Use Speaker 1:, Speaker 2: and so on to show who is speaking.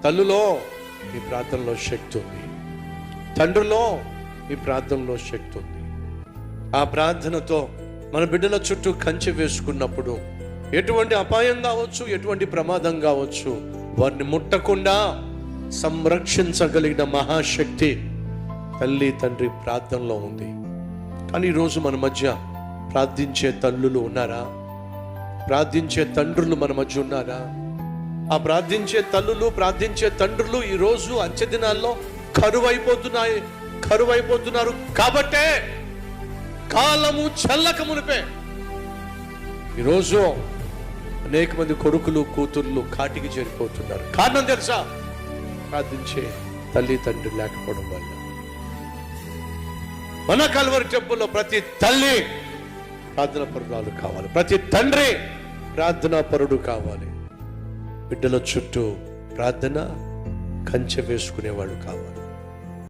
Speaker 1: తల్లులో ఈ ప్రార్థనలో శక్తి ఉంది, తండ్రిలో ఈ ప్రార్థనలో శక్తి ఉంది. ఆ ప్రార్థనతో మన బిడ్డల చుట్టూ కంచె వేసుకున్నప్పుడు ఎటువంటి అపాయం కావచ్చు, ఎటువంటి ప్రమాదం కావచ్చు, వారిని ముట్టకుండా సంరక్షించగలిగిన మహాశక్తి తల్లి తండ్రి ప్రార్థనలో ఉంది. కానీ ఈరోజు మన మధ్య ప్రార్థించే తల్లులు ఉన్నారా? ప్రార్థించే తండ్రులు మన మధ్య ఉన్నారా? ఆ ప్రార్థించే తల్లులు, ప్రార్థించే తండ్రులు ఈరోజు అంచె దినాల్లో కరువైపోతున్నారు. కాబట్టే కాలము చల్లక మునిపే ఈరోజు అనేక మంది కొడుకులు కూతుర్లు కాటికి చేరిపోతున్నారు. కారణం తెలుసా? ప్రార్థించే తల్లి తండ్రి లేకపోవడం వల్ల. మన కల్వరి టెంపుల్లో ప్రతి తల్లి ప్రార్థనా పరురాలు కావాలి, ప్రతి తండ్రి ప్రార్థనా పరుడు కావాలి, బిడ్డల చుట్టూ ప్రార్థన కంచె వేసుకునేవాళ్ళు కావాలి.